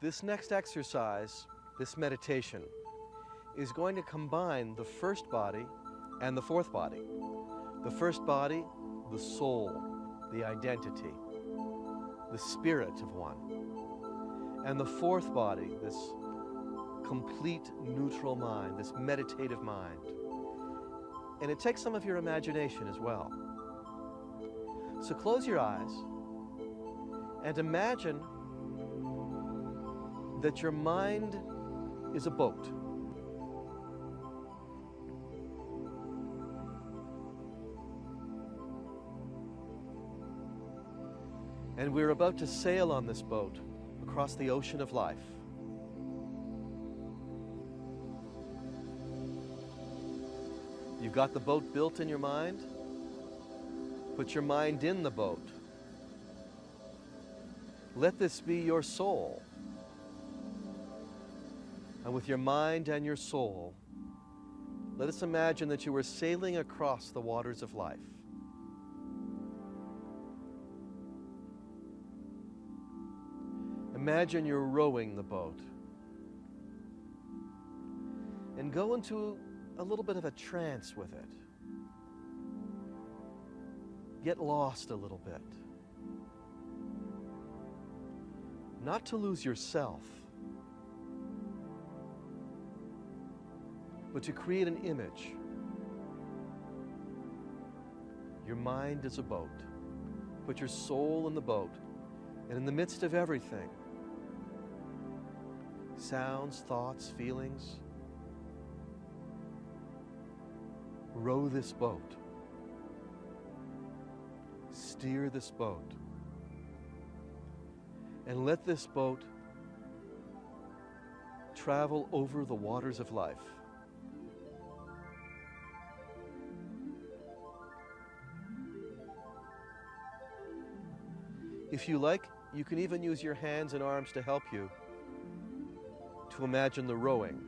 This next exercise, this meditation, is going to combine the first body and the fourth body. The first body, the soul, the identity, the spirit of one. And the fourth body, this complete neutral mind, this meditative mind. And it takes some of your imagination as well. So close your eyes and imagine that your mind is a boat. And we're about to sail on this boat across the ocean of life. You've got the boat built in your mind. Put your mind in the boat. Let this be your soul. And with your mind and your soul, let us imagine that you are sailing across the waters of life. Imagine you're rowing the boat. And go into a little bit of a trance with it. Get lost a little bit. Not to lose yourself, but to create an image. Your mind is a boat. Put your soul in the boat, and in the midst of everything, sounds, thoughts, feelings, row this boat. Steer this boat. And let this boat travel over the waters of life. If you like, you can even use your hands and arms to help you to imagine the rowing.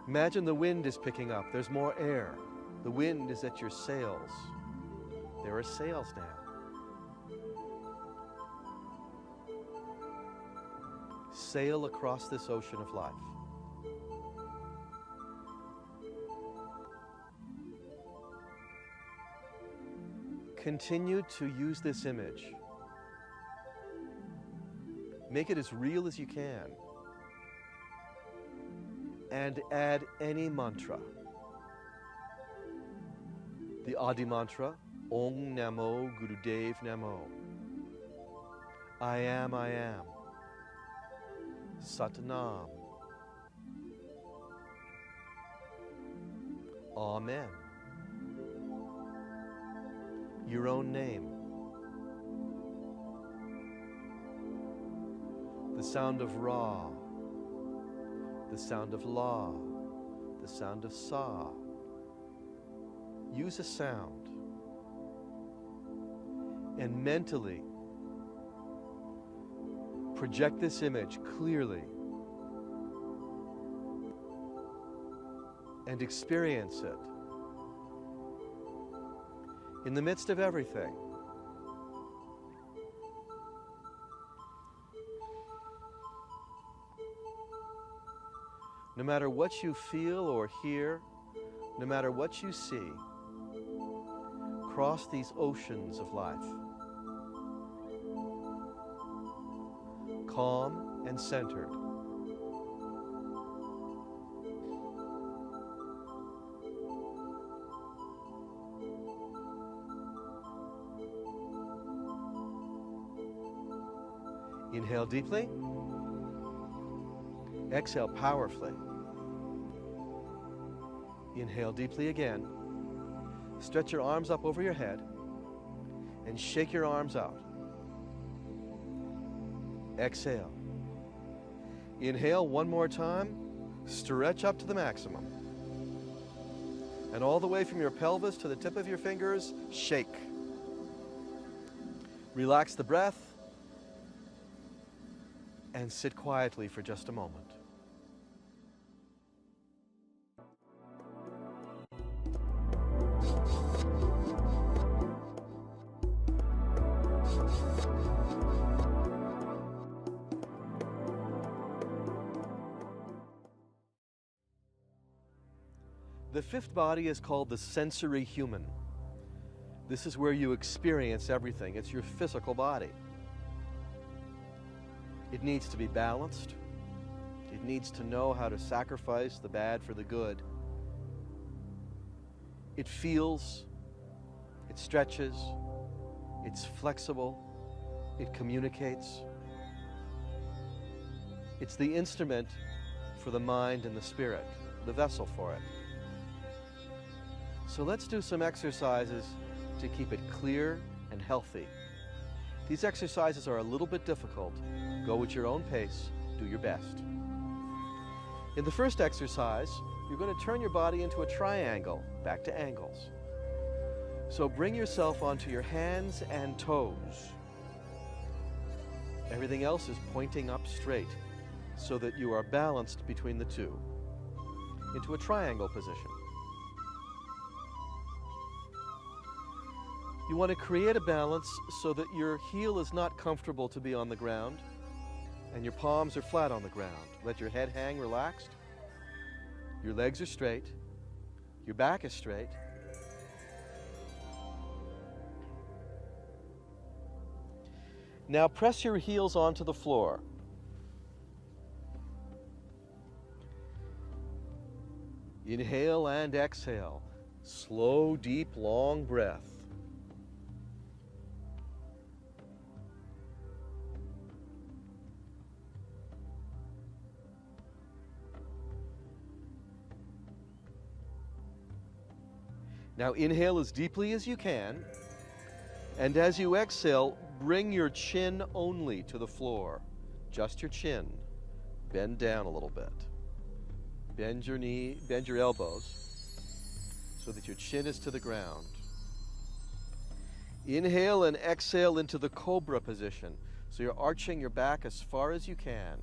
Imagine the wind is picking up. There's more air. The wind is at your sails. There are sails now. Sail across this ocean of life. Continue to use this image. Make it as real as you can. And add any mantra. The Adi mantra, Om Namo Gurudev Namo. I am, I am. Satnam. Amen. Your own name. The sound of Ra. The sound of La. The sound of Sa. Use a sound. And mentally project this image clearly and experience it in the midst of everything. No matter what you feel or hear, no matter what you see, cross these oceans of life. Calm and centered. Inhale deeply. Exhale powerfully. Inhale deeply again. Stretch your arms up over your head and shake your arms out. Exhale. Inhale one more time, stretch up to the maximum. And all the way from your pelvis to the tip of your fingers, shake. Relax the breath and sit quietly for just a moment. The fifth body is called the sensory human. This is where you experience everything. It's your physical body. It needs to be balanced. It needs to know how to sacrifice the bad for the good. It feels, it stretches, it's flexible, it communicates. It's the instrument for the mind and the spirit, the vessel for it. So let's do some exercises to keep it clear and healthy. These exercises are a little bit difficult. Go at your own pace, do your best. In the first exercise, you're going to turn your body into a triangle, back to angles. So bring yourself onto your hands and toes. Everything else is pointing up straight so that you are balanced between the two, into a triangle position. You want to create a balance so that your heel is not comfortable to be on the ground and your palms are flat on the ground. Let your head hang relaxed. Your legs are straight. Your back is straight. Now press your heels onto the floor. Inhale and exhale. Slow, deep, long breath. Now inhale as deeply as you can, and as you exhale, bring your chin only to the floor. Just your chin. Bend down a little bit. Bend your elbows so that your chin is to the ground. Inhale and exhale into the cobra position. So you're arching your back as far as you can.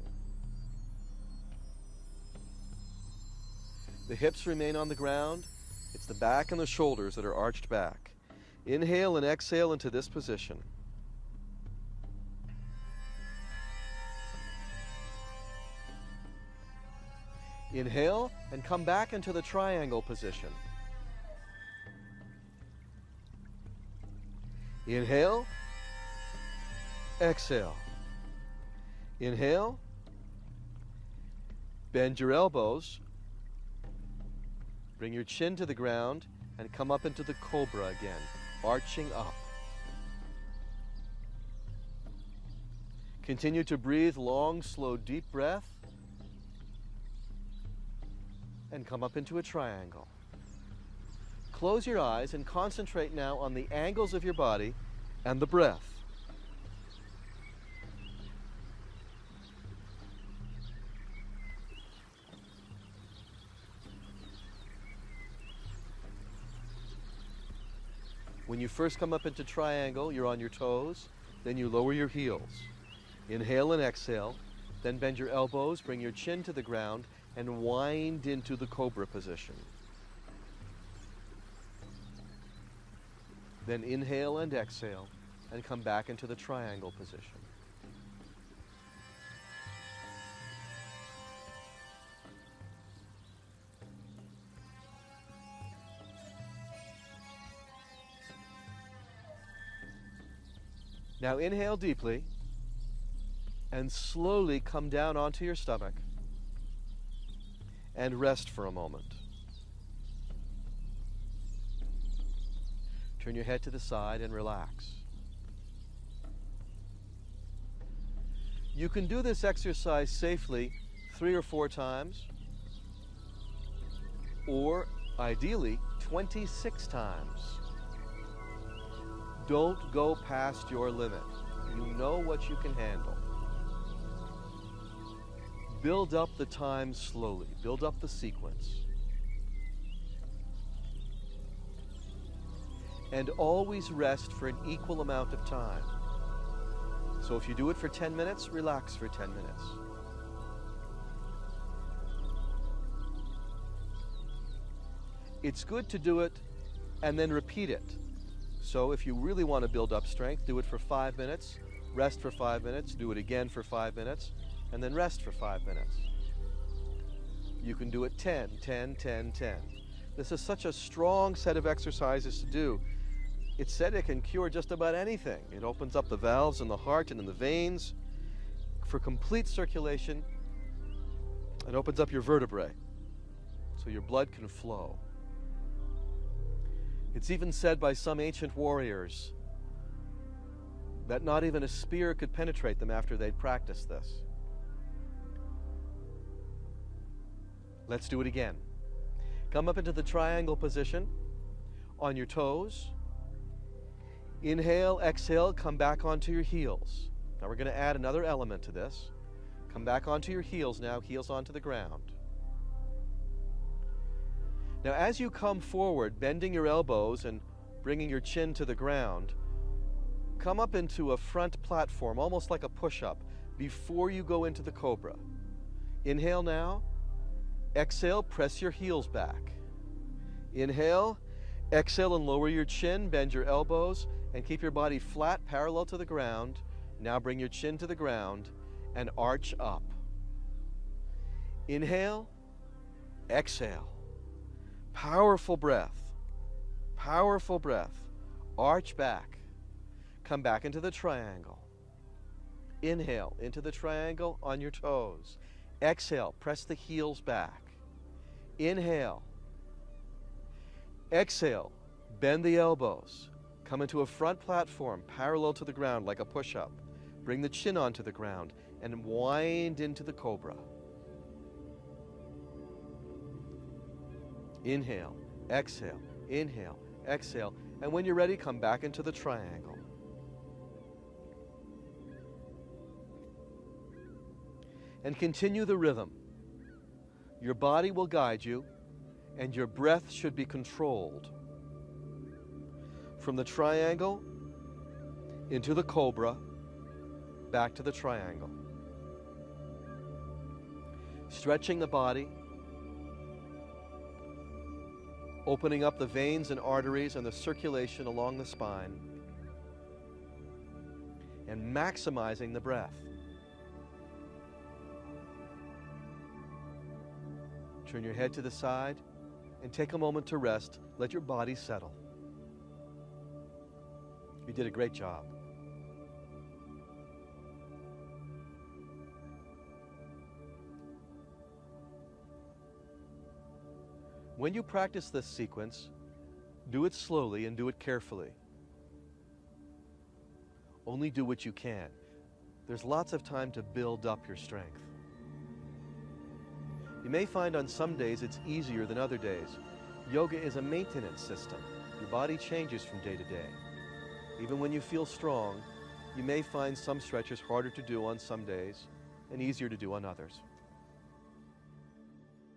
The hips remain on the ground. It's the back and the shoulders that are arched back. Inhale and exhale into this position. Inhale and come back into the triangle position. Inhale, exhale. Inhale, bend your elbows. Bring your chin to the ground and come up into the cobra again, arching up. Continue to breathe long, slow, deep breath and come up into a triangle. Close your eyes and concentrate now on the angles of your body and the breath. When you first come up into triangle, you're on your toes, then you lower your heels. Inhale and exhale, then bend your elbows, bring your chin to the ground, and wind into the cobra position. Then inhale and exhale, and come back into the triangle position. Now inhale deeply and slowly come down onto your stomach and rest for a moment. Turn your head to the side and relax. You can do this exercise safely 3 or 4 times, or ideally 26 times. Don't go past your limit. You know what you can handle. Build up the time slowly. Build up the sequence. And always rest for an equal amount of time. So if you do it for 10 minutes, relax for 10 minutes. It's good to do it and then repeat it. So if you really want to build up strength, do it for 5 minutes, rest for 5 minutes, do it again for 5 minutes, and then rest for 5 minutes. You can do it 10, 10, 10, 10. This is such a strong set of exercises to do. It's said it can cure just about anything. It opens up the valves in the heart and in the veins for complete circulation. It opens up your vertebrae so your blood can flow. It's even said by some ancient warriors that not even a spear could penetrate them after they'd practiced this. Let's do it again. Come up into the triangle position on your toes. Inhale, exhale, come back onto your heels. Now we're going to add another element to this. Come back onto your heels now, heels onto the ground. Now as you come forward, bending your elbows and bringing your chin to the ground, come up into a front platform, almost like a push-up, before you go into the cobra. Inhale now. Exhale, press your heels back. Inhale, exhale and lower your chin, bend your elbows, and keep your body flat, parallel to the ground. Now bring your chin to the ground and arch up. Inhale, exhale. Powerful breath. Powerful breath. Arch back. Come back into the triangle. Inhale into the triangle on your toes. Exhale, press the heels back. Inhale. Exhale, bend the elbows. Come into a front platform parallel to the ground like a push-up. Bring the chin onto the ground and wind into the cobra. Inhale, exhale, inhale, exhale. And when you're ready, come back into the triangle. And continue the rhythm. Your body will guide you, and your breath should be controlled. From the triangle into the cobra, back to the triangle. Stretching the body, opening up the veins and arteries and the circulation along the spine, and maximizing the breath. Turn your head to the side and take a moment to rest. Let your body settle. You did a great job. When you practice this sequence, do it slowly and do it carefully. Only do what you can. There's lots of time to build up your strength. You may find on some days it's easier than other days. Yoga is a maintenance system. Your body changes from day to day. Even when you feel strong, you may find some stretches harder to do on some days and easier to do on others.